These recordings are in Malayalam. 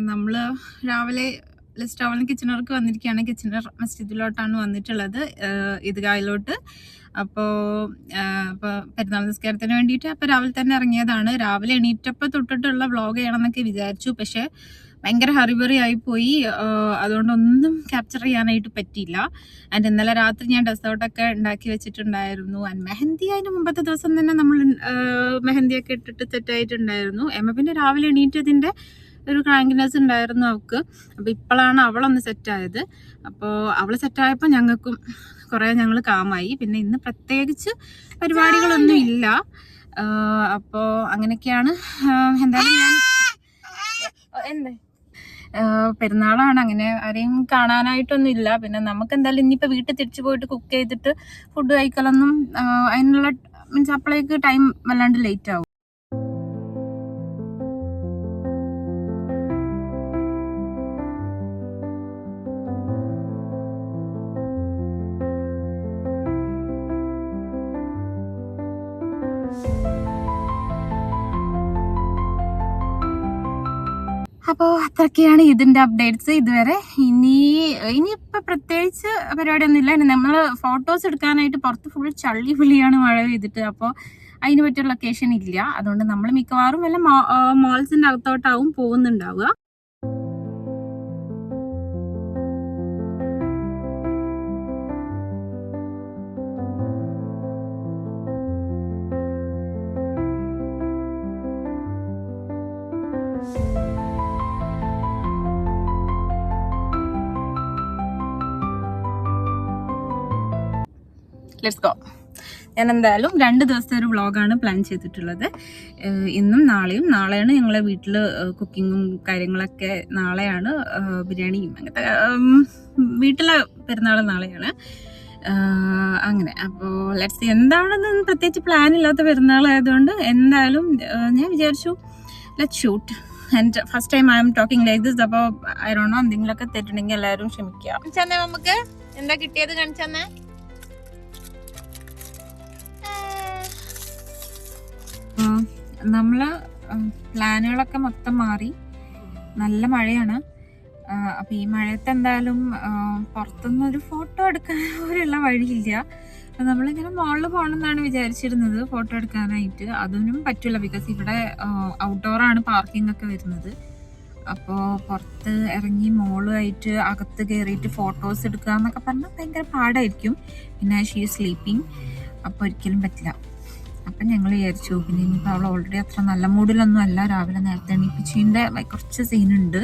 നമ്മൾ രാവിലെ ലിസ്റ്റോവൽ കിച്ചണർക്ക് വന്നിരിക്കുകയാണ്. കിച്ചണർ മസ്ജിദിലോട്ടാണ് വന്നിട്ടുള്ളത്, ഈദ്ഗാഹിലോട്ട്. അപ്പോൾ പെരുന്നാൾ നിസ്കാരത്തിന് വേണ്ടിയിട്ട് അപ്പോൾ രാവിലെ തന്നെ ഇറങ്ങിയതാണ്. രാവിലെ എണീറ്റപ്പോൾ തൊട്ടിട്ടുള്ള വ്ളോഗ് ചെയ്യണമെന്നൊക്കെ വിചാരിച്ചു, പക്ഷേ ഭയങ്കര ഹറിബറി ആയിപ്പോയി. അതുകൊണ്ടൊന്നും ക്യാപ്ചർ ചെയ്യാനായിട്ട് പറ്റിയില്ല. ആൻഡ് ഇന്നലെ രാത്രി ഞാൻ ഡെസേർട്ടൊക്കെ ഉണ്ടാക്കി വെച്ചിട്ടുണ്ടായിരുന്നു. ആൻഡ് മെഹന്തി അതിന് മുമ്പത്തെ ദിവസം തന്നെ നമ്മൾ മെഹന്തിയൊക്കെ ഇട്ടിട്ട് സെറ്റായിട്ടുണ്ടായിരുന്നു. പിന്നെ രാവിലെ എണീറ്റതിൻ്റെ ഒരു ക്രാങ്കിനെസ് ഉണ്ടായിരുന്നു അവൾക്ക്. അപ്പോൾ ഇപ്പോഴാണ് അവളൊന്ന് സെറ്റായത്. അപ്പോൾ അവൾ സെറ്റായപ്പോൾ ഞങ്ങൾക്കും കുറേ ഞങ്ങൾ കാമായി. പിന്നെ ഇന്ന് പ്രത്യേകിച്ച് പരിപാടികളൊന്നും ഇല്ല. അപ്പോൾ അങ്ങനെയൊക്കെയാണ്. എന്തായാലും ഞാൻ എന്തേ പെരുന്നാളാണ്, അങ്ങനെ ആരെയും കാണാനായിട്ടൊന്നും ഇല്ല. പിന്നെ നമുക്ക് എന്തായാലും ഇനിയിപ്പോൾ വീട്ടിൽ തിരിച്ചു പോയിട്ട് കുക്ക് ചെയ്തിട്ട് ഫുഡ് കഴിക്കലൊന്നും അതിനുള്ള മീൻസ് അപ്പോഴേക്ക് ടൈം വല്ലാണ്ട് ലേറ്റ് ആവും. അപ്പോൾ അത്രയൊക്കെയാണ് ഇതിൻ്റെ അപ്ഡേറ്റ്സ് ഇതുവരെ. ഇനിയിപ്പോൾ പ്രത്യേകിച്ച് പരിപാടിയൊന്നുമില്ല. നമ്മൾ ഫോട്ടോസ് എടുക്കാനായിട്ട് പുറത്ത് ഫുൾ ചള്ളി പുള്ളിയാണ് മഴ പെയ്തിട്ട്. അപ്പോൾ അതിന് പറ്റിയ ലൊക്കേഷൻ ഇല്ല. അതുകൊണ്ട് നമ്മൾ മിക്കവാറും വല്ല മോൾസിൻ്റെ അകത്തോട്ടാവും പോകുന്നുണ്ടാവുക. Let's go. ഞാൻ എന്തായാലും 2 ദിവസത്തെ ഒരു വ്ളോഗാണ് പ്ലാൻ ചെയ്തിട്ടുള്ളത്. ഇന്നും നാളെയും. നാളെയാണ് ഞങ്ങളെ വീട്ടിൽ കുക്കിങ്ങും കാര്യങ്ങളൊക്കെ. നാളെയാണ് ബിരിയാണിയും അങ്ങനത്തെ വീട്ടിലെ പെരുന്നാൾ നാളെയാണ്. അങ്ങനെ അപ്പോൾ ലെറ്റ്സ് എന്താണെന്ന് പ്രത്യേകിച്ച് പ്ലാൻ ഇല്ലാത്ത പെരുന്നാളായതുകൊണ്ട് എന്തായാലും ഞാൻ വിചാരിച്ചു let's shoot. And first time I am talking like this. അപ്പോൾ ഐ ഡോണ്ട് നോ, എന്തെങ്കിലുമൊക്കെ തെറ്റുണ്ടെങ്കിൽ എല്ലാവരും ക്ഷമിക്കുക. കാണിച്ചെന്നേ നമുക്ക് എന്താ കിട്ടിയത്, കാണിച്ചെന്നേ. നമ്മള് പ്ലാനുകളൊക്കെ മൊത്തം മാറി. നല്ല മഴയാണ്. അപ്പൊ ഈ മഴയത്ത് എന്തായാലും പുറത്തുനിന്നൊരു ഫോട്ടോ എടുക്കാൻ പോലുള്ള വഴിയില്ല. അപ്പൊ നമ്മളിങ്ങനെ മോളിൽ പോകണമെന്നാണ് വിചാരിച്ചിരുന്നത് ഫോട്ടോ എടുക്കാനായിട്ട്. അതൊന്നും പറ്റില്ല, ബിക്കോസ് ഇവിടെ ഔട്ട്ഡോറാണ് പാർക്കിംഗ് ഒക്കെ വരുന്നത്. അപ്പോൾ പുറത്ത് ഇറങ്ങി മോളുമായിട്ട് അകത്ത് കയറിയിട്ട് ഫോട്ടോസ് എടുക്കുക എന്നൊക്കെ പറഞ്ഞാൽ ഭയങ്കര പാടായിരിക്കും. പിന്നെ ഷീ സ്ലീപ്പിംഗ്, അപ്പോൾ ഒരിക്കലും പറ്റില്ല. അപ്പം ഞങ്ങൾ വിചാരിച്ചു പിന്നെ ഇനിയിപ്പോൾ അവൾ ഓൾറെഡി അത്ര നല്ല മൂഡിലൊന്നും അല്ല. രാവിലെ നേരത്തെ എണീപ്പിച്ചതിൻ്റെ കുറച്ച് സീനുണ്ട്.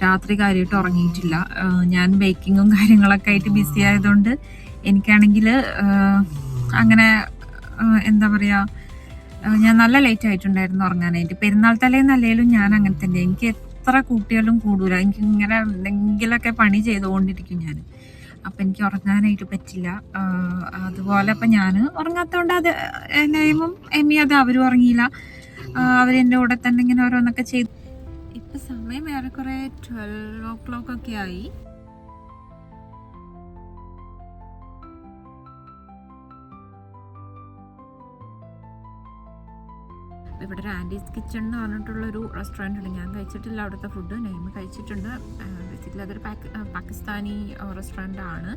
രാത്രി കാര്യമായിട്ട് ഉറങ്ങിയിട്ടില്ല. ഞാൻ ബേക്കിങ്ങും കാര്യങ്ങളൊക്കെ ആയിട്ട് ബിസി ആയതുകൊണ്ട് എനിക്കാണെങ്കിൽ അങ്ങനെ എന്താ പറയുക, ഞാൻ നല്ല ലേറ്റ് ആയിട്ടുണ്ടായിരുന്നു ഉറങ്ങാനായിട്ട്. പെരുന്നാൾ തലേന്നല്ലേലും ഞാൻ അങ്ങനെ തന്നെ. എനിക്ക് എത്ര കൂട്ടിയാലും കൂടൂല. എനിക്ക് ഇങ്ങനെ എന്തെങ്കിലുമൊക്കെ പണി ചെയ്തുകൊണ്ടിരിക്കും ഞാൻ. അപ്പം എനിക്ക് ഉറങ്ങാനായിട്ട് പറ്റില്ല. അതുപോലെ അപ്പം ഞാൻ ഉറങ്ങാത്തതുകൊണ്ട് അത് നൈമും എമ്മി അത് അവരും ഉറങ്ങിയില്ല. അവരെൻ്റെ കൂടെ തന്നെ ഇങ്ങനെ ഓരോന്നൊക്കെ ചെയ്തു. ഇപ്പം സമയം ഏറെക്കുറെ 12 o'clock ഒക്കെ ആയി. ഇവിടെ ഒരു ആൻറ്റീസ് കിച്ചൺ എന്ന് പറഞ്ഞിട്ടുള്ളൊരു റെസ്റ്റോറൻറ്റ് ഉണ്ട്. ഞാൻ കഴിച്ചിട്ടില്ല അവിടുത്തെ ഫുഡ്, നെയ്മ് കഴിച്ചിട്ടുണ്ട്. ബേസിക്കലി അതൊരു പാകിസ്ഥാനി റെസ്റ്റോറൻ്റ് ആണ്.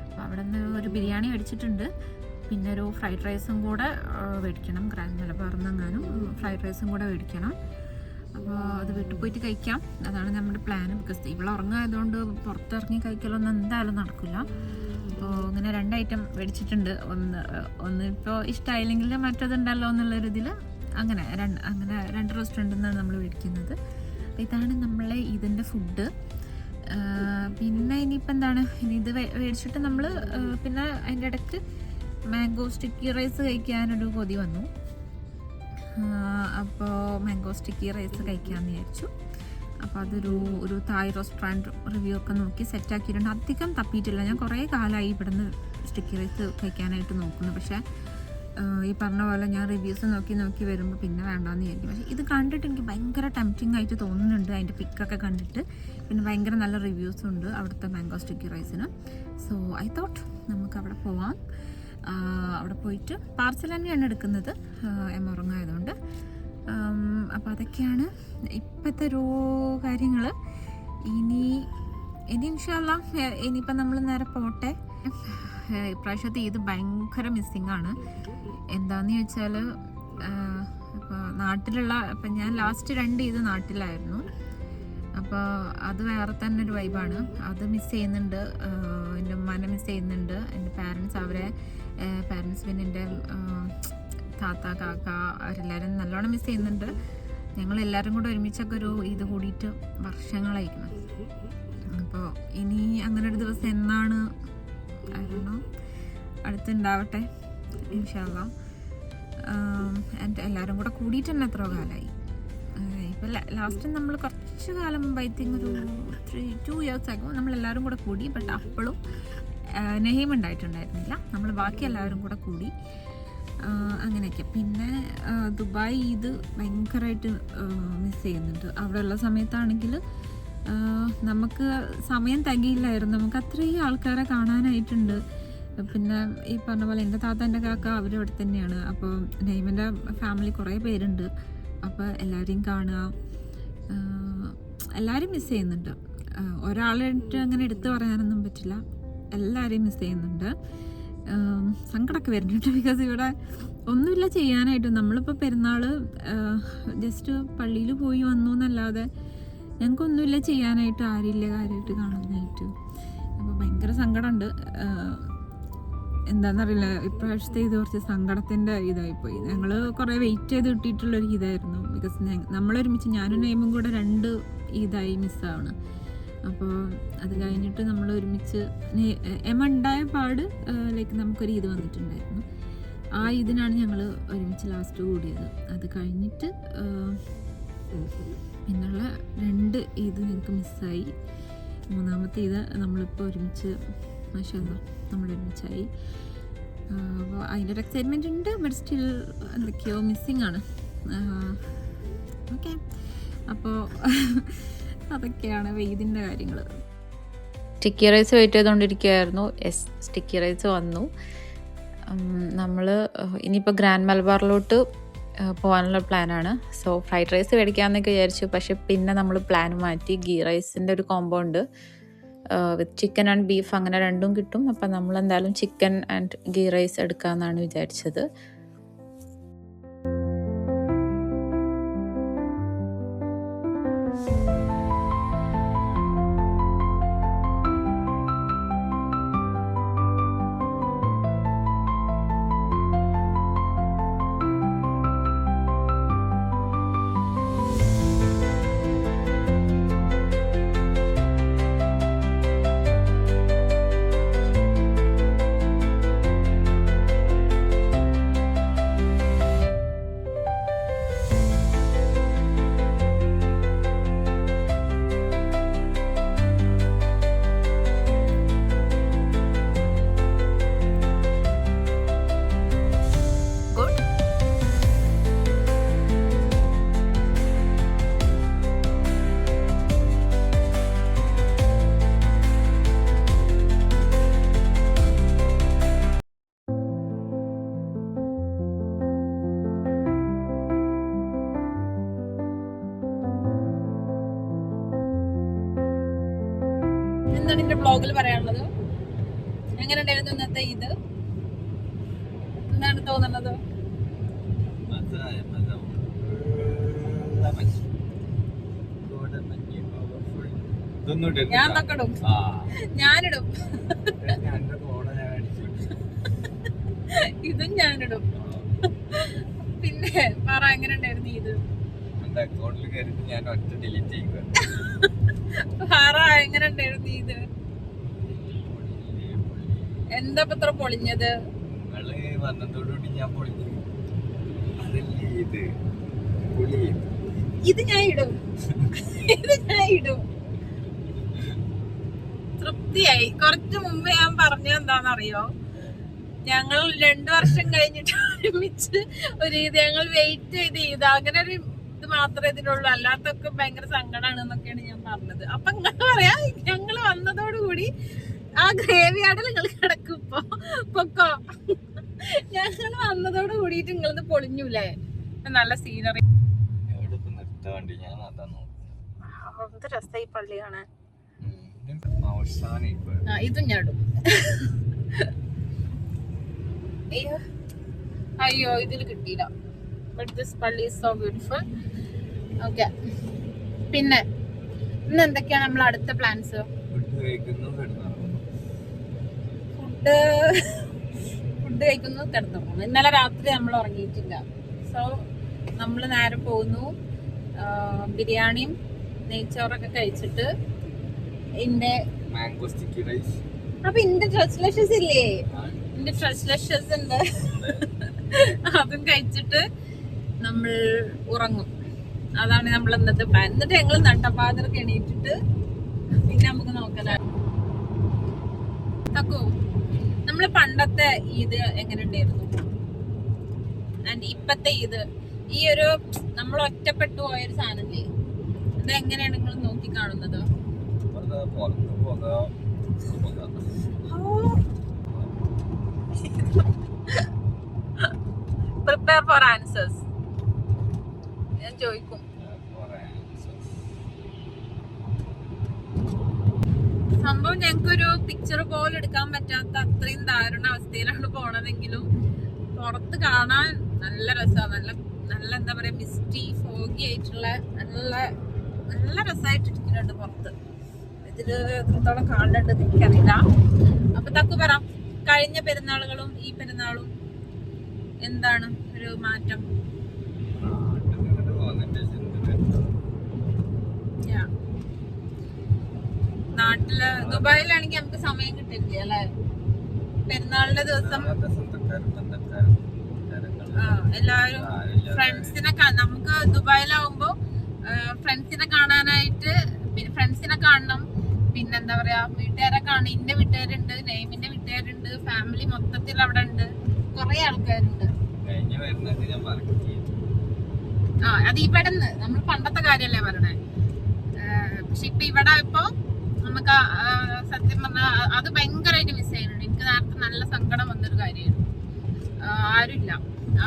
അപ്പോൾ അവിടെ നിന്ന് ഒരു ബിരിയാണി മേടിച്ചിട്ടുണ്ട്. പിന്നെ ഒരു ഫ്രൈഡ് റൈസും കൂടെ മേടിക്കണം. ഗ്രാൻഡ് മലബാറിന്നെങ്ങാനും ഫ്രൈഡ് റൈസും കൂടെ മേടിക്കണം. അപ്പോൾ അത് വീട്ടിൽ പോയിട്ട് കഴിക്കാം, അതാണ് നമ്മുടെ പ്ലാൻ. ബിക്കോസ് ഇവിടെ ഉറങ്ങായതുകൊണ്ട് പുറത്തിറങ്ങി കഴിക്കലൊന്നും എന്തായാലും നടക്കില്ല. അപ്പോൾ ഇങ്ങനെ 2 ഐറ്റം മേടിച്ചിട്ടുണ്ട്. ഒന്ന് ഇപ്പോൾ ഇഷ്ടമായില്ലെങ്കിൽ മറ്റതുണ്ടല്ലോ എന്നുള്ളൊരിതിൽ അങ്ങനെ 2 റെസ്റ്റോറൻറ്റിൽ നിന്നാണ് നമ്മൾ മേടിക്കുന്നത്. അപ്പോൾ ഇതാണ് നമ്മളെ ഇതിൻ്റെ ഫുഡ്. പിന്നെ ഇനിയിപ്പോൾ എന്താണ്, ഇനി ഇത് മേടിച്ചിട്ട് നമ്മൾ പിന്നെ അതിൻ്റെ ഇടയ്ക്ക് മാംഗോ സ്റ്റിക്കി റൈസ് കഴിക്കാനൊരു കൊതി വന്നു. അപ്പോൾ മാംഗോ സ്റ്റിക്കി റൈസ് കഴിക്കാമെന്ന് വിചാരിച്ചു. അപ്പോൾ ഒരു തായ് റെസ്റ്റോറൻറ്റ് റിവ്യൂ ഒക്കെ നോക്കി സെറ്റാക്കിയിട്ടുണ്ട്. അധികം തപ്പിയിട്ടില്ല. ഞാൻ കുറേ കാലമായി ഇവിടുന്ന് സ്റ്റിക്കി റൈസ് കഴിക്കാനായിട്ട് നോക്കുന്നു. പക്ഷേ ഈ പറഞ്ഞ പോലെ ഞാൻ റിവ്യൂസ് നോക്കി വരുമ്പോൾ പിന്നെ വേണ്ടാന്ന് വിചാരിക്കും. പക്ഷേ ഇത് കണ്ടിട്ട് എനിക്ക് ഭയങ്കര ടെംപ്റ്റിംഗ് ആയിട്ട് തോന്നുന്നുണ്ട്. അതിൻ്റെ പിക്കൊക്കെ കണ്ടിട്ട് പിന്നെ ഭയങ്കര നല്ല റിവ്യൂസും ഉണ്ട് അവിടുത്തെ മാംഗോ സ്റ്റിക്കി റൈസിന്. സോ ഐ തോട്ട് നമുക്ക് അവിടെ പോവാം. അവിടെ പോയിട്ട് പാർസൽ തന്നെയാണ് എടുക്കുന്നത്, ഉറങ്ങായതുകൊണ്ട്. അപ്പോൾ അതൊക്കെയാണ് ഇപ്പോഴത്തെ ഒരു കാര്യങ്ങൾ. ഇനി ഇൻഷാ അല്ലാഹ് ഇനിയിപ്പോൾ നമ്മൾ നേരെ പോട്ടെ. ഇപ്രാവശ്യത്തെ ഇത് ഭയങ്കര മിസ്സിങ് ആണ്. എന്താണെന്ന് ചോദിച്ചാൽ ഇപ്പോൾ നാട്ടിലുള്ള ഇപ്പം ഞാൻ ലാസ്റ്റ് 2 ഇത് നാട്ടിലായിരുന്നു. അപ്പോൾ അത് വേറെ തന്നെ ഒരു വൈബാണ്. അത് മിസ് ചെയ്യുന്നുണ്ട്. എൻ്റെ ഉമ്മാനെ മിസ് ചെയ്യുന്നുണ്ട്. എൻ്റെ പാരൻസ്, അവരെ പാരൻസ്, പിന്നെ എൻ്റെ താത്ത, കാക്ക, അവരെല്ലാവരും നല്ലോണം മിസ് ചെയ്യുന്നുണ്ട്. ഞങ്ങളെല്ലാവരും കൂടെ ഒരുമിച്ചൊക്കെ ഒരു ഇത് കൂടിയിട്ട് വർഷങ്ങളായിരിക്കണം. അപ്പോൾ ഇനി അങ്ങനെ ഒരു ദിവസം എന്നാണ് ആയിരുന്നോ അടുത്തുണ്ടാവട്ടെ ഇൻഷാ അല്ലാഹ്. എൻ്റെ എല്ലാവരും കൂടെ കൂടിയിട്ട് തന്നെ എത്രയോ കാലമായി. ഇപ്പോൾ ലാസ്റ്റ് നമ്മൾ കുറച്ച് കാലം മുമ്പ്, ഐ തിങ്ക് ഒരു 2 years ആകും, നമ്മളെല്ലാവരും കൂടെ കൂടി. ബട്ട് അപ്പോഴും നെഹീം ഉണ്ടായിട്ടുണ്ടായിരുന്നില്ല. നമ്മൾ ബാക്കി എല്ലാവരും കൂടെ കൂടി അങ്ങനെയൊക്കെ. പിന്നെ ദുബായ് ഇത് ഭയങ്കരമായിട്ട് മിസ് ചെയ്യുന്നുണ്ട്. അവിടെയുള്ള സമയത്താണെങ്കിൽ നമുക്ക് സമയം തികയില്ലായിരുന്നു. നമുക്ക് അത്രയും ആൾക്കാരെ കാണാനായിട്ടുണ്ട്. പിന്നെ ഈ പറഞ്ഞ പോലെ എൻ്റെ താത്ത, എൻ്റെ കാക്ക അവരും അവിടെ തന്നെയാണ്. അപ്പോൾ നെയ്മിൻ്റെ ഫാമിലി കുറേ പേരുണ്ട്. അപ്പോൾ എല്ലാവരെയും കാണുക, എല്ലാവരും മിസ് ചെയ്യുന്നുണ്ട്. ഒരാളായിട്ട് അങ്ങനെ എടുത്തു പറയാനൊന്നും പറ്റില്ല. എല്ലാവരെയും മിസ് ചെയ്യുന്നുണ്ട്. സങ്കടമൊക്കെ വരുന്നുണ്ട്. ബിക്കോസ് ഇവിടെ ഒന്നുമില്ല ചെയ്യാനായിട്ട്. നമ്മളിപ്പോൾ പെരുന്നാൾ ജസ്റ്റ് പള്ളിയിൽ പോയി വന്നു എന്നല്ലാതെ ഞങ്ങൾക്കൊന്നുമില്ല ചെയ്യാനായിട്ട്, ആരില്ല കാര്യമായിട്ട് കാണാനായിട്ട്. അപ്പോൾ ഭയങ്കര സങ്കടമുണ്ട്. എന്താണെന്നറിയില്ല, ഇപ്രാവശ്യത്തെ ഇത് കുറച്ച് സങ്കടത്തിൻ്റെ ഇതായിപ്പോയി. ഞങ്ങൾ കുറേ വെയിറ്റ് ചെയ്ത് കിട്ടിയിട്ടുള്ളൊരു ഇതായിരുന്നു. ബിക്കോസ് നമ്മളൊരുമിച്ച് ഞാനും നെയ്മും കൂടെ 2 ഇതായി മിസ്സാവണം. അപ്പോൾ അത് കഴിഞ്ഞിട്ട് നമ്മൾ ഒരുമിച്ച് ഉണ്ടായ പാട് ലൈക്ക് നമുക്കൊരു ഇത് വന്നിട്ടുണ്ടായിരുന്നു. ആ ഇതിനാണ് ഞങ്ങൾ ഒരുമിച്ച് ലാസ്റ്റ് കൂടിയത്. അത് കഴിഞ്ഞിട്ട് പിന്നുള്ള 2 ഇത് ഞങ്ങൾക്ക് മിസ്സായി. 3-ാമത്തെ ഇത് നമ്മളിപ്പോൾ ഒരുമിച്ച് മാഷാ അല്ലാഹ് നമ്മൾ ഒരുമിച്ചായി. അപ്പോൾ അതിൻ്റെ ഒരു എക്സൈറ്റ്മെൻറ്റ് ഉണ്ട്. ബട്ട് സ്റ്റിൽ എന്തൊക്കെയോ മിസ്സിങ് ആണ്. ഓക്കെ, അപ്പോൾ അതൊക്കെയാണ് വെയ്തിൻ്റെ കാര്യങ്ങൾ. സ്റ്റിക്കി റൈസ് വെയിറ്റ് ചെയ്തുകൊണ്ടിരിക്കുകയായിരുന്നു. സ്റ്റിക്കി റൈസ് വന്നു. നമ്മൾ ഇനിയിപ്പോൾ ഗ്രാൻഡ് മലബാറിലോട്ട് പോകാനുള്ള പ്ലാനാണ്. സോ ഫ്രൈഡ് റൈസ് മേടിക്കാമെന്നൊക്കെ വിചാരിച്ചു. പക്ഷെ പിന്നെ നമ്മൾ പ്ലാൻ മാറ്റി. ഗീ റൈസിൻ്റെ ഒരു കോംബോ ഉണ്ട് വിത്ത് ചിക്കൻ ആൻഡ് ബീഫ്, അങ്ങനെ 2ഉം കിട്ടും. അപ്പം നമ്മളെന്തായാലും ചിക്കൻ ആൻഡ് ഗീ റൈസ് എടുക്കാമെന്നാണ് വിചാരിച്ചത്. എന്താണ് എന്റെ ബ്ലോഗിൽ പറയാനുള്ളത്? എങ്ങനെ ഉണ്ടായിരുന്നു ഇന്നത്തെ ഇത്? എന്താണ് തോന്നുന്നത്? ഞാൻ തക്കടും, ഞാനിടും, ഇതും ഞാനിടും. പിന്നെ പറ, എങ്ങനെ ഉണ്ടായിരുന്നു ഇത്? പറ, എങ്ങനെ ഉണ്ടായിരുന്നു ഇത്? എന്താ ഇത്ര പൊളിഞ്ഞത്? ഇത് ഞാൻ ഇടും, ഇത് ഞാൻ ഇടും. തൃപ്തിയായി. കുറച്ചു മുമ്പ് ഞാൻ പറഞ്ഞത് എന്താണെന്നറിയോ? ഞങ്ങൾ 2 വർഷം കഴിഞ്ഞിട്ട് ഒരുമിച്ച് ഒരു ഇത് ഞങ്ങൾ വെയിറ്റ് ചെയ്ത് അങ്ങനെ ഒരു ഇത് മാത്രമേ ഇതിനുള്ളൂ. അല്ലാത്തൊക്കെ ഭയങ്കര സങ്കടമാണ് എന്നൊക്കെയാണ് ഞാൻ പറഞ്ഞത്. അപ്പൊ നിങ്ങൾ പറയാ, ഞങ്ങൾ വന്നതോടുകൂടി ആ ഗ്രേവി ആടിൽ നിങ്ങൾ കിടക്കും. ഇപ്പൊ പൊക്കോ, ഞങ്ങൾ വന്നതോട് കൂടിയിട്ട് നിങ്ങളിന്ന് പൊളിഞ്ഞൂലേ? നല്ല സീനറി. എന്ത് രസമായി പള്ളി കാണാൻ. അവസാനം ഇതും ഞാടും. അയ്യോ ഇതിൽ കിട്ടിയില്ല. ബട്ട് ദിസ് പള്ളി ഈസ് സോ ബ്യൂട്ടിഫുൾ. ഓക്കെ, പിന്നെ ഇന്ന് എന്തൊക്കെയാണ് നമ്മൾ അടുത്ത പ്ലാൻസ്? ഫുഡ് കഴിക്കുന്നു, കിടന്നു. ഇന്നലെ രാത്രി നമ്മൾ ഉറങ്ങിയിട്ടില്ല. സോ നമ്മൾ നേരെ പോകുന്നു ബിരിയാണിയും നെയ്ച്ചോറൊക്കെ കഴിച്ചിട്ട് മാംഗോ സ്റ്റിക്കി റൈസ്. അപ്പൊ ഇന്റെ ട്രസ്ലഷസ് ഇല്ലേ, ഇന്റെ ട്രസ്ലഷസ് ഉണ്ട്, അതും കഴിച്ചിട്ട് നമ്മൾ ഉറങ്ങും. അതാണ് നമ്മൾ ഇന്നത്തെ പ്ലാൻ. എന്നിട്ട് ഞങ്ങൾ നട്ടപ്പാതിരൊക്കെ എണീറ്റിട്ട് പിന്നെ നമുക്ക് നോക്കാം. തക്കോ നമ്മള് പണ്ടത്തെ ഈദ് എങ്ങനെ ഉണ്ടായിരുന്നു ആൻഡ് ഇപ്പത്തെ ഈദ്, ഈ ഒരു നമ്മൾ ഒറ്റപ്പെട്ടു പോയൊരു സാധനല്ലേ, ഇത് എങ്ങനെയാണ് നിങ്ങൾ നോക്കി കാണുന്നത്? Prepare for answers. ഞാൻ ചോദിക്കും. സംഭവം ഞങ്ങൾക്കൊരു പിക്ചർ പോലും എടുക്കാൻ പറ്റാത്ത അത്രയും ദാരുണ അവസ്ഥയിലാണ് പോണതെങ്കിലും പുറത്ത് കാണാൻ നല്ല രസമാണ്. നല്ല നല്ല എന്താ പറയാ, മിസ്റ്റി ഫോഗി ആയിട്ടുള്ള നല്ല നല്ല രസമായിട്ടിരിക്കുന്നുണ്ട് പുറത്ത്. ഇതില് എത്രത്തോളം കാണുന്നുണ്ട് എനിക്കറിയില്ല. അപ്പൊ തക്കു പറ, കഴിഞ്ഞ പെരുന്നാളുകളും ഈ പെരുന്നാളും എന്താണ് ഒരു മാറ്റം? നാട്ടില് ദുബായിലാണെങ്കിൽ നമുക്ക് സമയം കിട്ടില്ല അല്ലെ? പെരുന്നാളിന്റെ ദിവസം എല്ലാവരും ഫ്രണ്ട്സിനെ നമുക്ക് ദുബായിലാവുമ്പോ ഫ്രണ്ട്സിനെ കാണാനായിട്ട്, പിന്നെ ഫ്രണ്ട്സിനെ കാണണം, പിന്നെന്താ പറയാ, വീട്ടുകാരെ കാണും. ഇന്റെ വീട്ടുകാരുണ്ട്, നെയ്മിന്റെ വീട്ടുകാരുണ്ട്, ഫാമിലി മൊത്തത്തിൽ അവിടെ ഉണ്ട്, കുറെ ആൾക്കാരുണ്ട്. അത് ഇവിടെ നമ്മൾ പണ്ടത്തെ കാര്യല്ലേ പറയണേ. പക്ഷെ ഇപ്പൊ ഇവിടെ ഇപ്പൊ നമുക്ക് സത്യം പറഞ്ഞാൽ അത് ഭയങ്കരമായിട്ട് മിസ് ചെയ്യുന്നുണ്ട്. എനിക്ക് നേരത്തെ നല്ല സങ്കടം വന്നൊരു കാര്യമായിരുന്നു.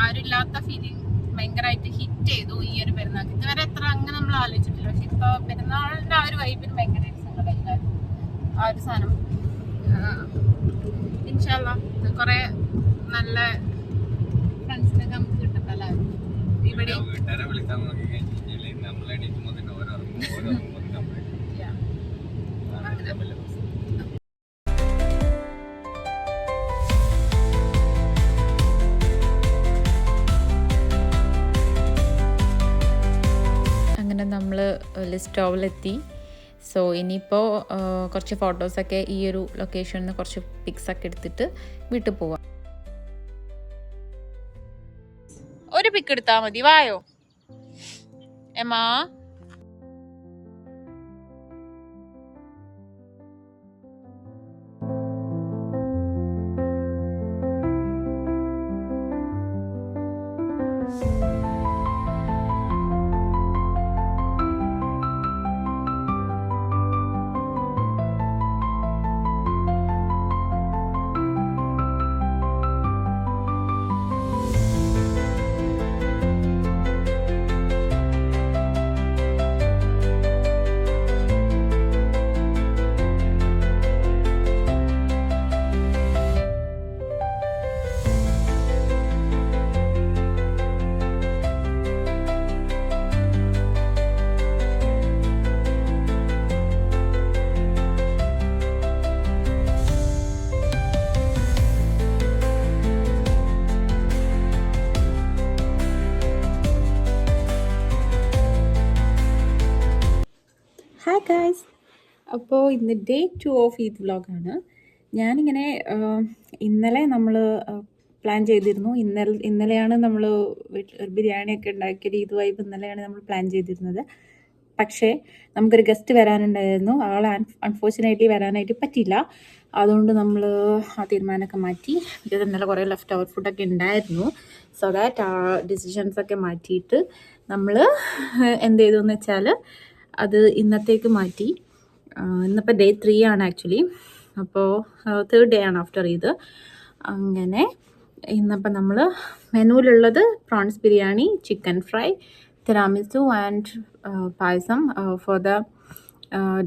ആരുമില്ലാത്ത ഫീലിംഗ് ഭയങ്കരമായിട്ട് ഹിറ്റ് ചെയ്തു ഈ ഒരു പെരുന്നാൾ. ഇതുവരെ എത്ര അങ്ങനെ നമ്മൾ ആലോചിച്ചിട്ടില്ല. പക്ഷെ ഇപ്പൊ പെരുന്നാളിന്റെ ആ ഒരു വൈബിന് ഭയങ്കരമായിട്ട് സങ്കടമില്ലായിരുന്നു ആ ഒരു സാധനം. ഇൻഷാ അല്ലാഹ് കുറെ നല്ല ഫ്രണ്ട്സിനൊക്കെ നമുക്ക് കിട്ടട്ടല്ലേ ഇവിടെ. അങ്ങനെ നമ്മൾ ലിസ്റ്റോവിലെത്തി. സോ ഇനിയിപ്പോൾ കുറച്ച് ഫോട്ടോസൊക്കെ ഈ ഒരു ലൊക്കേഷനിൽ നിന്ന് കുറച്ച് പിക്സൊക്കെ എടുത്തിട്ട് വീട്ടിൽ പോവാം. ഒരു പിക്ക് എടുത്താൽ മതി. വായോ എമാ. ഹായ് ഗായ്സ്, അപ്പോൾ ഇന്ന് ഡേ 2 ഓഫ് ഈദ് വ്ളോഗാണ്. ഞാനിങ്ങനെ ഇന്നലെ നമ്മൾ പ്ലാൻ ചെയ്തിരുന്നു. ഇന്നലെയാണ് നമ്മൾ ഒരു ബിരിയാണിയൊക്കെ ഉണ്ടാക്കിയൊരു ഈദ് വൈബ് ഇന്നലെയാണ് നമ്മൾ പ്ലാൻ ചെയ്തിരുന്നത്. പക്ഷേ നമുക്കൊരു ഗസ്റ്റ് വരാനുണ്ടായിരുന്നു. ആൾ അൺഫോർച്ചുനേറ്റ്ലി വരാനായിട്ട് പറ്റിയില്ല. അതുകൊണ്ട് നമ്മൾ ആ തീരുമാനമൊക്കെ മാറ്റി. ഇത് ഇന്നലെ കുറേ ലെഫ്റ്റ് ഓവർ ഫുഡൊക്കെ ഉണ്ടായിരുന്നു. സോ ദാറ്റ് ആ ഡിസിഷൻസൊക്കെ മാറ്റിയിട്ട് നമ്മൾ എന്ത് ചെയ്തു എന്ന് വെച്ചാൽ അത് ഇന്നത്തേക്ക് മാറ്റി. ഇന്നിപ്പോൾ ഡേ 3 ആണ് ആക്ച്വലി. അപ്പോൾ 3rd ഡേ ആണ് ആഫ്റ്റർ ഇത്. അങ്ങനെ ഇന്നിപ്പോൾ നമ്മൾ മെനുവിലുള്ളത് prawns biryani, chicken fry, tiramisu and payasam for the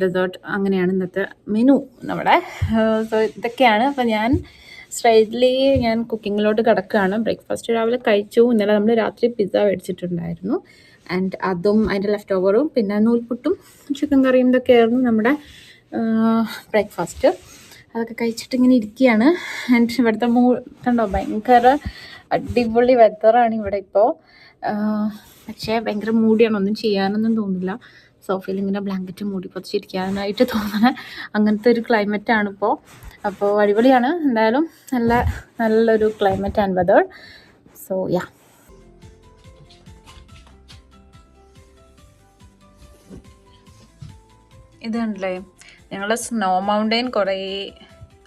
dessert. അങ്ങനെയാണ് ഇന്നത്തെ മെനു നമ്മുടെ. സോ ഇതൊക്കെയാണ്. അപ്പോൾ ഞാൻ കുക്കിങ്ങിലോട്ട് കിടക്കുകയാണ്. ബ്രേക്ക്ഫാസ്റ്റ് രാവിലെ കഴിച്ചു. ഇന്നലെ നമ്മൾ രാത്രി പിസ്സ മേടിച്ചിട്ടുണ്ടായിരുന്നു. ആൻഡ് അതും അതിൻ്റെ ലെഫ്റ്റ് ഓവറും പിന്നെ നൂൽപുട്ടും ചിക്കൻ കറിയും ഇതൊക്കെയായിരുന്നു നമ്മുടെ ബ്രേക്ക്ഫാസ്റ്റ്. അതൊക്കെ കഴിച്ചിട്ട് ഇങ്ങനെ ഇരിക്കുകയാണ്. ആൻഡ് ഇവിടുത്തെ കണ്ടോ, ഭയങ്കര അടിപൊളി വെതറാണ് ഇവിടെ ഇപ്പോൾ. പക്ഷേ ഭയങ്കര മൂടിയാണ്, ഒന്നും ചെയ്യാനൊന്നും തോന്നില്ല. സോഫയിൽ ഇങ്ങനെ ബ്ലാങ്കറ്റ് മൂടി പൊതിച്ചിരിക്കാനായിട്ട് തോന്നുന്ന അങ്ങനത്തെ ഒരു ക്ലൈമറ്റാണ് ഇപ്പോൾ. അപ്പോൾ അടിപൊളിയാണ് എന്തായാലും. നല്ലൊരു climate and weather. So yeah, ഇത് കണ്ടില്ലേ, ഞങ്ങൾ സ്നോ മൗണ്ടെയിൻ കുറേ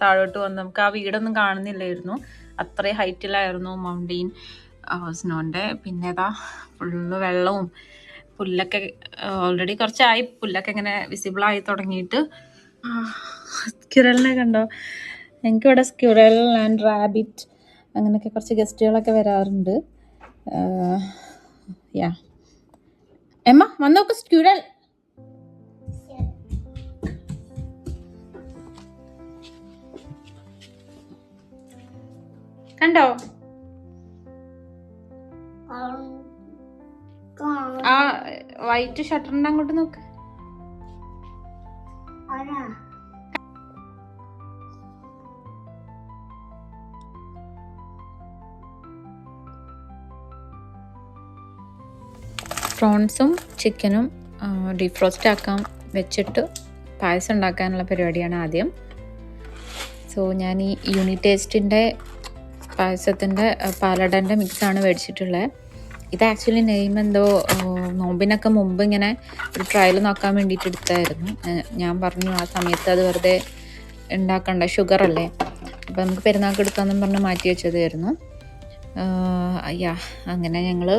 താഴോട്ട് വന്ന് നമുക്ക് ആ വീടൊന്നും കാണുന്നില്ലായിരുന്നു. അത്രയും ഹൈറ്റിലായിരുന്നു മൗണ്ടെയിൻ സ്നോൻ്റെ. പിന്നെ ഇതാ ഫുള്ള് വെള്ളവും പുല്ലൊക്കെ ഓൾറെഡി കുറച്ചായി പുല്ലൊക്കെ ഇങ്ങനെ വിസിബിളായി തുടങ്ങിയിട്ട്. സ്ക്യുറലിനെ കണ്ടോ? ഞങ്ങൾക്കിവിടെ സ്ക്യുറൽ ആൻഡ് റാബിറ്റ് അങ്ങനെയൊക്കെ കുറച്ച് ഗസ്റ്റുകളൊക്കെ വരാറുണ്ട്. യാ, എമ്മ വന്നോക്ക് സ്ക്യുറൽ. കണ്ടോ ആ വൈറ്റ് ഷട്ടറിന്റെ അങ്ങോട്ട് നോക്ക്. പ്രോൺസും ചിക്കനും ഡീഫ്രോസ്റ്റ് ആക്കാൻ വെച്ചിട്ട് പായസം ഉണ്ടാക്കാനുള്ള പരിപാടിയാണ് ആദ്യം. സോ ഞാൻ ഈ യൂണിറ്റേസ്റ്റിൻ്റെ പായസത്തിൻ്റെ പാലടൻ്റെ മിക്സാണ് മേടിച്ചിട്ടുള്ളത്. ഇത് ആക്ച്വലി നെയിം എന്തോ നോമ്പിനൊക്കെ മുമ്പ് ഇങ്ങനെ ഒരു ട്രയൽ നോക്കാൻ വേണ്ടിയിട്ട് എടുത്തായിരുന്നു. ഞാൻ പറഞ്ഞു ആ സമയത്ത് അത് വെറുതെ ഉണ്ടാക്കണ്ട, ഷുഗർ അല്ലേ, അപ്പോൾ നമുക്ക് പെരുന്നാൾക്ക് എടുക്കാമെന്നും പറഞ്ഞ് മാറ്റി വെച്ചതായിരുന്നു. യാ, അങ്ങനെ ഞങ്ങൾ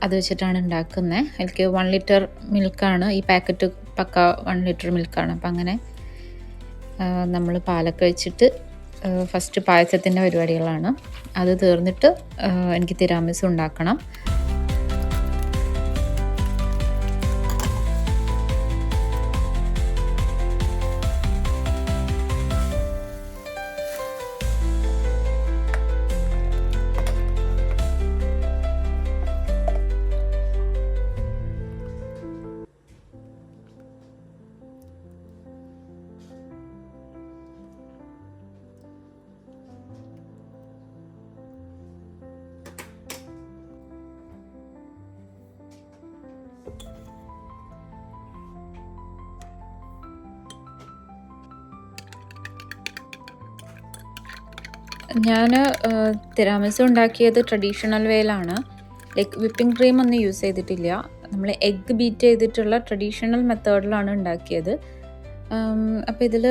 അത് വെച്ചിട്ടാണ് ഉണ്ടാക്കുന്നത്. എനിക്ക് 1 ലിറ്റർ മിൽക്കാണ് ഈ പാക്കറ്റ്, പക്ക 1 ലിറ്റർ മിൽക്കാണ്. അപ്പം അങ്ങനെ നമ്മൾ പാലൊക്കെ വെച്ചിട്ട് ഫസ്റ്റ് പായസത്തിൻ്റെ പരിപാടികളാണ്. അത് തീർന്നിട്ട് എനിക്ക് തിരാമിസു ഉണ്ടാക്കണം. ഞാൻ തിരാമിസു ഉണ്ടാക്കിയത് ട്രഡീഷണൽ വേയിലാണ്. ലൈക്ക് വിപ്പിംഗ് ക്രീം ഒന്നും യൂസ് ചെയ്തിട്ടില്ല. നമ്മൾ എഗ്ഗ് ബീറ്റ് ചെയ്തിട്ടുള്ള ട്രഡീഷണൽ മെത്തേഡിലാണ് ഉണ്ടാക്കിയത്. അപ്പോൾ ഇതിൽ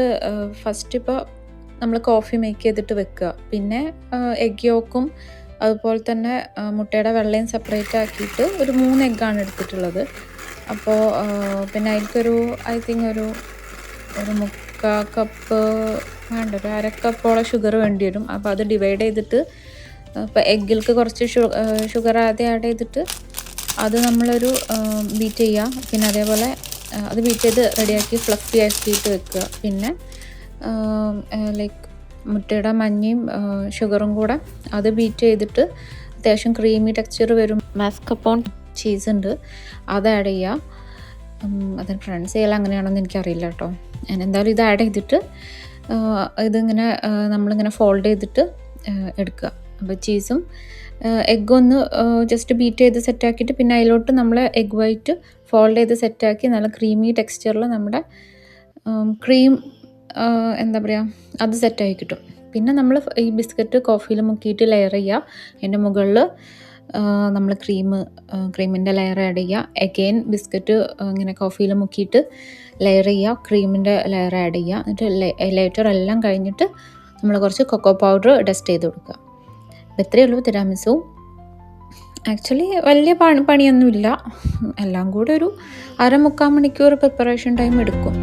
ഫസ്റ്റ് ഇപ്പോൾ നമ്മൾ കോഫി മേക്ക് ചെയ്തിട്ട് വെക്കുക, പിന്നെ എഗ് യോക്കും അതുപോലെ തന്നെ മുട്ടയുടെ വെള്ളയും സെപ്പറേറ്റ് ആക്കിയിട്ട് ഒരു 3 എഗ്ഗാണ് എടുത്തിട്ടുള്ളത്. അപ്പോൾ പിന്നെ അതിൽക്കൊരു ഐ തിങ്ക് ഒരു 3/4 കപ്പ് വേണ്ട, ഒരു 1/2 കപ്പോളം ഷുഗർ വേണ്ടി വരും. അപ്പോൾ അത് ഡിവൈഡ് ചെയ്തിട്ട് ഇപ്പോൾ എഗ്ഗിൽക്ക് കുറച്ച് ഷുഗർ ആദ്യം ആഡ് ചെയ്തിട്ട് അത് നമ്മളൊരു ബീറ്റ് ചെയ്യുക. പിന്നെ അതേപോലെ അത് ബീറ്റ് ചെയ്ത് റെഡിയാക്കി ഫ്ലഫി ആക്കിയിട്ട് വെക്കുക. പിന്നെ ലൈക്ക് മുട്ടയുടെ മഞ്ഞയും ഷുഗറും കൂടെ അത് ബീറ്റ് ചെയ്തിട്ട് അത്യാവശ്യം ക്രീമി ടെക്സ്ചർ വരും. മാസ്കപ്പോൺ ചീസ് ഉണ്ട്, അത് ആഡ് ചെയ്യുക. അതിന് ഫ്രണ്ട്സ് ചെയ്യൽ അങ്ങനെയാണെന്ന് എനിക്കറിയില്ല കേട്ടോ. ഞാൻ എന്തായാലും ഇത് ആഡ് ചെയ്തിട്ട് ഇതിങ്ങനെ നമ്മളിങ്ങനെ ഫോൾഡ് ചെയ്തിട്ട് എടുക്കുക. അപ്പോൾ ചീസും എഗ്ഗും ഒന്ന് ജസ്റ്റ് ബീറ്റ് ചെയ്ത് സെറ്റാക്കിയിട്ട് പിന്നെ അതിലോട്ട് നമ്മൾ എഗ് വൈറ്റ് ഫോൾഡ് ചെയ്ത് സെറ്റാക്കി നല്ല ക്രീമി ടെക്സ്ചറിൽ നമ്മുടെ ക്രീം എന്താ പറയുക അത് സെറ്റായി കിട്ടും. പിന്നെ നമ്മൾ ഈ ബിസ്ക്കറ്റ് കോഫിയിൽ മുക്കിയിട്ട് ലെയർ ചെയ്യുക. അതിൻ്റെ മുകളിൽ നമ്മൾ ക്രീമിൻ്റെ ലെയർ ആഡ് ചെയ്യുക. എഗെയിൻ ബിസ്ക്കറ്റ് ഇങ്ങനെ കോഫിയിൽ മുക്കിയിട്ട് ലെയർ ചെയ്യുക, ക്രീമിൻ്റെ ലെയർ ആഡ് ചെയ്യുക. എന്നിട്ട് ലേറ്റർ എല്ലാം കഴിഞ്ഞിട്ട് നമ്മൾ കുറച്ച് കൊക്കോ പൗഡർ ഡസ്റ്റ് ചെയ്ത് കൊടുക്കുക. അപ്പോൾ ഇത്രയേ ഉള്ളൂ തിരാമിസു. ആക്ച്വലി വലിയ പണിയൊന്നുമില്ല. എല്ലാം കൂടെ ഒരു 1/2-3 മണിക്കൂർ പ്രിപ്പറേഷൻ ടൈം എടുക്കും.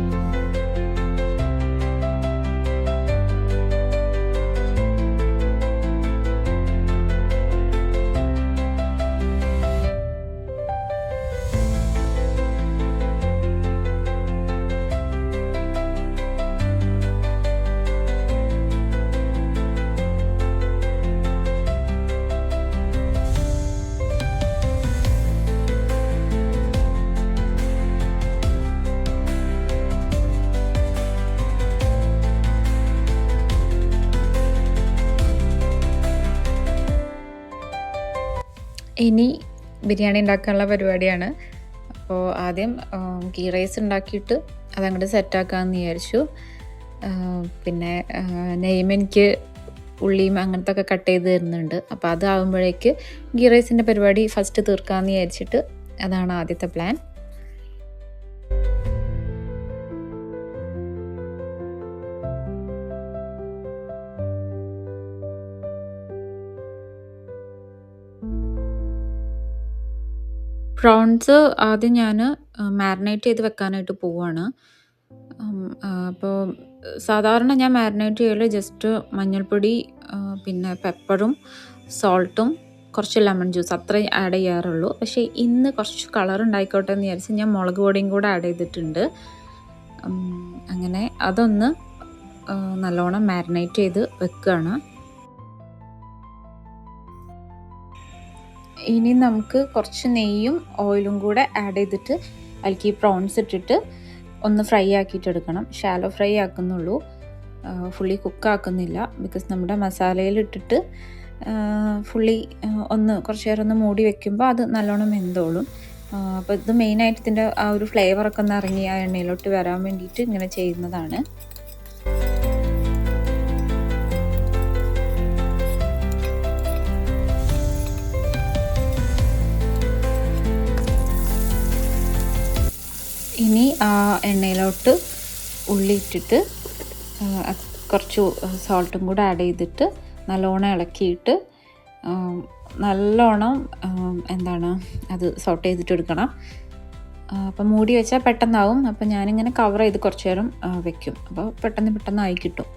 ഇനി ബിരിയാണി ഉണ്ടാക്കാനുള്ള പരിപാടിയാണ്. അപ്പോൾ ആദ്യം ഗീ റൈസ് ഉണ്ടാക്കിയിട്ട് അതങ്ങോട്ട് സെറ്റാക്കാമെന്ന് വിചാരിച്ചു. പിന്നെ നെയ്മെനിക്ക് ഉള്ളിയും അങ്ങനത്തെ ഒക്കെ കട്ട് ചെയ്ത് തരുന്നുണ്ട്. അപ്പോൾ അതാകുമ്പോഴേക്ക് ഗീ റൈസിൻ്റെ പരിപാടി ഫസ്റ്റ് തീർക്കാമെന്ന് വിചാരിച്ചിട്ട് അതാണ് ആദ്യത്തെ പ്ലാൻ. പ്രോൺസ് ആദ്യം ഞാൻ മാരിനേറ്റ് ചെയ്ത് വെക്കാനായിട്ട് പോവുകയാണ്. അപ്പോൾ സാധാരണ ഞാൻ മാരിനേറ്റ് ചെയ്യൽ ജസ്റ്റ് മഞ്ഞൾപ്പൊടി, പിന്നെ പെപ്പറും സോൾട്ടും കുറച്ച് ലെമൺ ജ്യൂസ് അത്രേ ആഡ് ചെയ്യാറുള്ളൂ. പക്ഷേ ഇന്ന് കുറച്ച് കളർ ഉണ്ടായിക്കോട്ടെ എന്ന് വിചാരിച്ച് ഞാൻ മുളക് പൊടിയും കൂടെ ആഡ് ചെയ്തിട്ടുണ്ട്. അങ്ങനെ അതൊന്ന് നല്ലോണം മാരിനേറ്റ് ചെയ്ത് വെക്കുകയാണ്. ഇനി നമുക്ക് കുറച്ച് നെയ്യും ഓയിലും കൂടെ ആഡ് ചെയ്തിട്ട് അതിലേക്ക് ഈ പ്രോൺസ് ഇട്ടിട്ട് ഒന്ന് ഫ്രൈ ആക്കിയിട്ടെടുക്കണം. ഷാലോ ഫ്രൈ ആക്കുന്നുള്ളൂ, ഫുള്ളി കുക്കാക്കുന്നില്ല. ബിക്കോസ് നമ്മുടെ മസാലയിൽ ഇട്ടിട്ട് ഫുള്ളി ഒന്ന് കുറച്ച് നേരം ഒന്ന് മൂടി വെക്കുമ്പോൾ അത് നല്ലോണം വെന്തോളും. അപ്പോൾ ഇത് മെയിനായിട്ട് ഇതിൻ്റെ ആ ഒരു ഫ്ലേവറൊക്കെ ഒന്ന് ഇറങ്ങി ആ എണ്ണയിലോട്ട് വരാൻ വേണ്ടിയിട്ട് ഇങ്ങനെ ചെയ്യുന്നതാണ്. ഇനി ആ എണ്ണയിലോട്ട് ഉള്ളി ഇട്ടിട്ട് കുറച്ച് സോൾട്ടും കൂടെ ആഡ് ചെയ്തിട്ട് നല്ലോണം ഇളക്കിയിട്ട് നല്ലോണം അത് സോട്ട് ചെയ്തിട്ട് എടുക്കണം. അപ്പം മൂടി വെച്ചാൽ പെട്ടെന്നാവും. അപ്പം ഞാനിങ്ങനെ കവർ ചെയ്ത് കുറച്ച് നേരം വെക്കും. അപ്പോൾ പെട്ടെന്ന് ആയി കിട്ടും.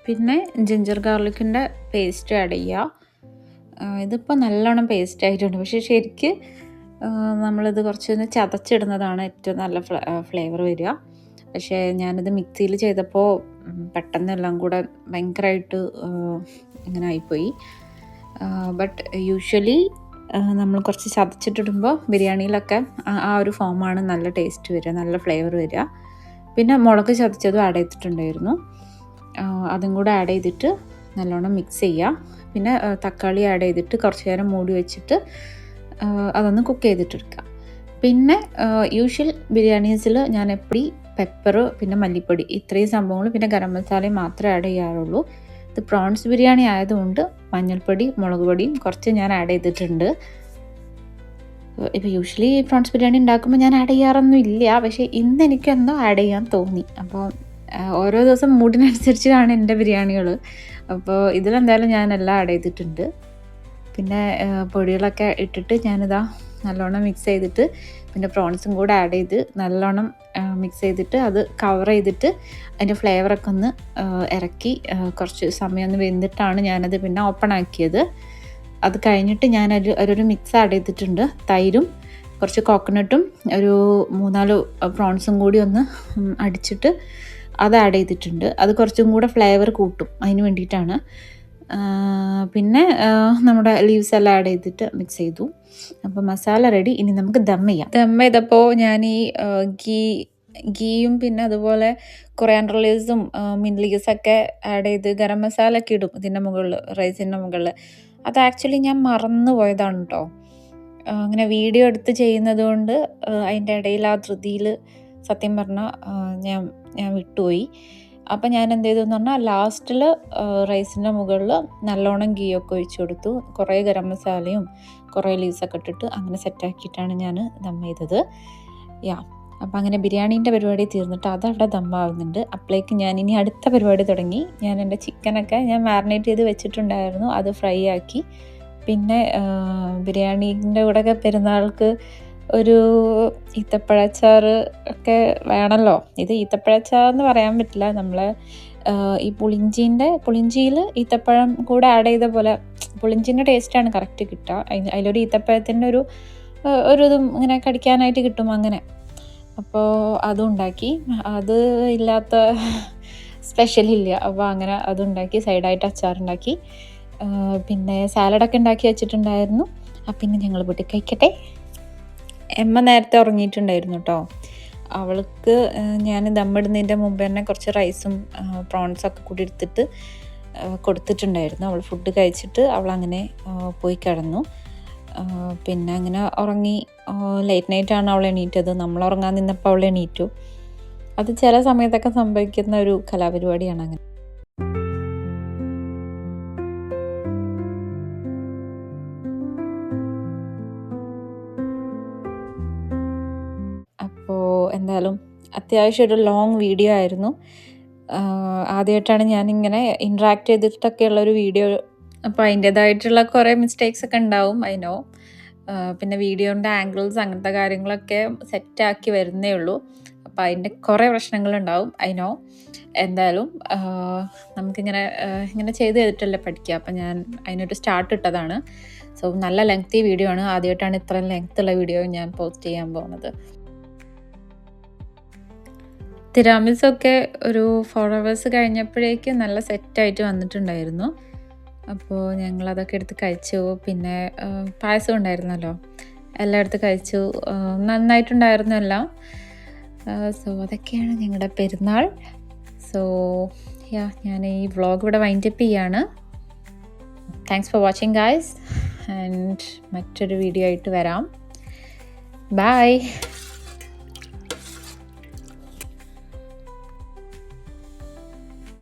പിന്നെ ജിഞ്ചർ ഗാർലിക്കിൻ്റെ പേസ്റ്റ് ആഡ് ചെയ്യുക. ഇതിപ്പോൾ നല്ലോണം പേസ്റ്റ് ആയിട്ടുണ്ട്. പക്ഷേ ശരിക്ക് നമ്മളിത് കുറച്ചൊന്ന് ചതച്ചിടുന്നതാണ് ഏറ്റവും നല്ല ഫ്ലേവർ വരിക. പക്ഷേ ഞാനിത് മിക്സിയിൽ ചെയ്തപ്പോൾ പെട്ടെന്നെല്ലാം കൂടെ ഭയങ്കരമായിട്ട് ഇങ്ങനെ ആയിപ്പോയി. ബട്ട് യൂഷ്വലി നമ്മൾ കുറച്ച് ചതച്ചിട്ടിടുമ്പോൾ ബിരിയാണിയിലൊക്കെ ആ ഒരു ഫോമാണ് നല്ല ടേസ്റ്റ് വരിക, നല്ല ഫ്ലേവർ വരിക. പിന്നെ മുളക് ചതച്ചതും ആഡ് ചെയ്തിട്ടുണ്ടായിരുന്നു. അതും കൂടെ ആഡ് ചെയ്തിട്ട് നല്ലോണം മിക്സ് ചെയ്യുക. പിന്നെ തക്കാളി ആഡ് ചെയ്തിട്ട് കുറച്ച് നേരം മൂടി വെച്ചിട്ട് അതൊന്ന് കുക്ക് ചെയ്തിട്ടെടുക്കുക. പിന്നെ യൂഷ്വൽ ബിരിയാണീസിൽ ഞാൻ എപ്പോഴും പെപ്പർ, പിന്നെ മല്ലിപ്പൊടി, ഇത്രയും സംഭവങ്ങൾ, പിന്നെ ഗരം മസാലയും മാത്രമേ ആഡ് ചെയ്യാറുള്ളൂ. ഇത് പ്രോൺസ് ബിരിയാണി ആയതുകൊണ്ട് മഞ്ഞൾപ്പൊടി, മുളക് പൊടിയും കുറച്ച് ഞാൻ ആഡ് ചെയ്തിട്ടുണ്ട്. ഇപ്പോൾ യൂഷ്വലി പ്രോൺസ് ബിരിയാണി ഉണ്ടാക്കുമ്പോൾ ഞാൻ ആഡ് ചെയ്യാറൊന്നും ഇല്ല. പക്ഷേ ഇന്ന് എനിക്കെന്തോ ആഡ് ചെയ്യാൻ തോന്നി. അപ്പോൾ ഓരോ ദിവസം മൂഡിനനുസരിച്ചാണ് എൻ്റെ ബിരിയാണികൾ. അപ്പോൾ ഇതിലെന്തായാലും ഞാനെല്ലാം ആഡ് ചെയ്തിട്ടുണ്ട്. പിന്നെ പൊടികളൊക്കെ ഇട്ടിട്ട് ഞാനിതാ നല്ലോണം മിക്സ് ചെയ്തിട്ട് പിന്നെ പ്രോൺസും കൂടെ ആഡ് ചെയ്ത് നല്ലോണം മിക്സ് ചെയ്തിട്ട് അത് കവർ ചെയ്തിട്ട് അതിൻ്റെ ഫ്ലേവറൊക്കെ ഒന്ന് ഇറക്കി കുറച്ച് സമയം ഒന്ന് വെന്തിട്ടാണ് ഞാനത് പിന്നെ ഓപ്പൺ ആക്കിയത്. അത് കഴിഞ്ഞിട്ട് ഞാൻ ഒരു മിക്സ് ആഡ് ചെയ്തിട്ടുണ്ട്. തൈരും കുറച്ച് കോക്കനട്ടും ഒരു 3-4 പ്രോൺസും കൂടി ഒന്ന് അടിച്ചിട്ട് അത് ആഡ് ചെയ്തിട്ടുണ്ട്. അത് കുറച്ചും കൂടെ ഫ്ലേവർ കൂട്ടും, അതിന് വേണ്ടിയിട്ടാണ്. പിന്നെ നമ്മുടെ ലീവ്സ് എല്ലാം ആഡ് ചെയ്തിട്ട് മിക്സ് ചെയ്തു. അപ്പോൾ മസാല റെഡി. ഇനി നമുക്ക് ദം ചെയ്യാം. ദം ചെയ്തപ്പോൾ ഞാൻ ഈ ഗീയും പിന്നെ അതുപോലെ കൊറിയാണ്ടർ ലീവ്സും മിന്റ് ലീവ്സൊക്കെ ആഡ് ചെയ്ത് ഗരം മസാല ഒക്കെ ഇടും ഇതിൻ്റെ മുകളിൽ, റൈസിൻ്റെ മുകളിൽ. അത് ആക്ച്വലി ഞാൻ മറന്നു പോയതാണ് കേട്ടോ. അങ്ങനെ വീഡിയോ എടുത്ത് ചെയ്യുന്നത് കൊണ്ട് അതിൻ്റെ ഇടയിൽ ആ ധൃതിയിൽ സത്യം പറഞ്ഞാൽ ഞാൻ വിട്ടുപോയി. അപ്പം ഞാൻ എന്ത് ചെയ്തു എന്ന് പറഞ്ഞാൽ ലാസ്റ്റിൽ റൈസിൻ്റെ മുകളിൽ നല്ലോണം ഗീയൊക്കെ ഒഴിച്ചു കൊടുത്തു. കുറേ ഗരം മസാലയും കുറേ ലീവ്സൊക്കെ ഇട്ടിട്ട് അങ്ങനെ സെറ്റാക്കിയിട്ടാണ് ഞാൻ ദം ചെയ്തത്. അപ്പം അങ്ങനെ ബിരിയാണീൻ്റെ പരിപാടി തീർന്നിട്ട് അതവിടെ ദമ്മാവുന്നുണ്ട്. അപ്പോഴേക്ക് ഞാൻ ഇനി അടുത്ത പരിപാടി തുടങ്ങി. ഞാൻ എൻ്റെ ചിക്കനൊക്കെ ഞാൻ മാരിനേറ്റ് ചെയ്ത് വെച്ചിട്ടുണ്ടായിരുന്നു, അത് ഫ്രൈ ആക്കി. പിന്നെ ബിരിയാണീൻ്റെ കൂടെയൊക്കെ പെരുന്നാൾക്ക് ഒരു ഈത്തപ്പഴച്ചാറ് ഒക്കെ വേണമല്ലോ. ഇത് ഈത്തപ്പഴച്ചാറെന്ന് പറയാൻ പറ്റില്ല, നമ്മളെ ഈ പുളിഞ്ചിയിൽ ഈത്തപ്പഴം കൂടെ ആഡ് ചെയ്ത പോലെ പുളിഞ്ചിൻ്റെ ടേസ്റ്റാണ് കറക്റ്റ് കിട്ടുക. അതിലൊരു ഈത്തപ്പഴത്തിൻ്റെ ഒരു ഇതും ഇങ്ങനെ കടിക്കാനായിട്ട് കിട്ടും അങ്ങനെ. അപ്പോൾ അതും ഉണ്ടാക്കി. അത് ഇല്ലാത്ത സ്പെഷ്യലില്ല. അപ്പോൾ അങ്ങനെ അതുണ്ടാക്കി, സൈഡായിട്ട് അച്ചാറുണ്ടാക്കി. പിന്നെ സാലഡൊക്കെ ഉണ്ടാക്കി വെച്ചിട്ടുണ്ടായിരുന്നു. പിന്നെ ഞങ്ങൾ പോയിട്ട് കഴിക്കട്ടെ. എമ്മ നേരത്തെ ഉറങ്ങിയിട്ടുണ്ടായിരുന്നു കേട്ടോ. അവൾക്ക് ഞാൻ ദമ്മിടുന്നതിൻ്റെ മുമ്പ് തന്നെ കുറച്ച് റൈസും പ്രോൺസൊക്കെ കൂടി എടുത്തിട്ട് കൊടുത്തിട്ടുണ്ടായിരുന്നു. അവൾ ഫുഡ് കഴിച്ചിട്ട് അവളങ്ങനെ പോയി കിടന്നു. പിന്നെ അങ്ങനെ ഉറങ്ങി. ലേറ്റ് നൈറ്റാണ് അവൾ എണീറ്റത്. നമ്മൾ ഉറങ്ങാൻ നിന്നപ്പോൾ അവൾ എണീറ്റു. അത് ചില സമയത്തൊക്കെ സംഭവിക്കുന്ന ഒരു കലാപരിപാടിയാണ് അങ്ങനെ. അപ്പോൾ എന്തായാലും അത്യാവശ്യം ഒരു ലോങ് വീഡിയോ ആയിരുന്നു. ആദ്യമായിട്ടാണ് ഞാനിങ്ങനെ ഇൻട്രാക്ട് ചെയ്തിട്ടൊക്കെയുള്ളൊരു വീഡിയോ. അപ്പോൾ അതിൻ്റേതായിട്ടുള്ള കുറേ മിസ്റ്റേക്സ് ഒക്കെ ഉണ്ടാവും, ഐ നോ. പിന്നെ വീഡിയോൻ്റെ ആംഗിൾസ് അങ്ങനത്തെ കാര്യങ്ങളൊക്കെ സെറ്റാക്കി വരുന്നേ ഉള്ളൂ. അപ്പോൾ അതിൻ്റെ കുറേ പ്രശ്നങ്ങളുണ്ടാവും, ഐ നോ. എന്തായാലും നമുക്കിങ്ങനെ ഇങ്ങനെ ചെയ്തിട്ടല്ലേ പഠിക്കുക. അപ്പം ഞാൻ അതിനൊരു സ്റ്റാർട്ട് ഇട്ടതാണ്. സോ നല്ല ലെങ്തി വീഡിയോ ആണ്. ആദ്യമായിട്ടാണ് ഇത്രയും ലെങ്ത്തുള്ള വീഡിയോ ഞാൻ പോസ്റ്റ് ചെയ്യാൻ പോകുന്നത്. തിരാമിസൊക്കെ ഒരു 4 hours കഴിഞ്ഞപ്പോഴേക്കും നല്ല സെറ്റായിട്ട് വന്നിട്ടുണ്ടായിരുന്നു. അപ്പോൾ ഞങ്ങളതൊക്കെ എടുത്ത് കഴിച്ചു. പിന്നെ പായസം ഉണ്ടായിരുന്നല്ലോ, എല്ലാം എടുത്ത് കഴിച്ചു. നന്നായിട്ടുണ്ടായിരുന്നു എല്ലാം. സോ അതൊക്കെയാണ് ഞങ്ങളുടെ പെരുന്നാൾ. സോ ഞാൻ ഈ വ്ളോഗ് ഇവിടെ വൈൻഡപ്പ് ചെയ്യാണ്. Thanks for watching guys. And മറ്റൊരു വീഡിയോ ആയിട്ട് വരാം. ബൈ.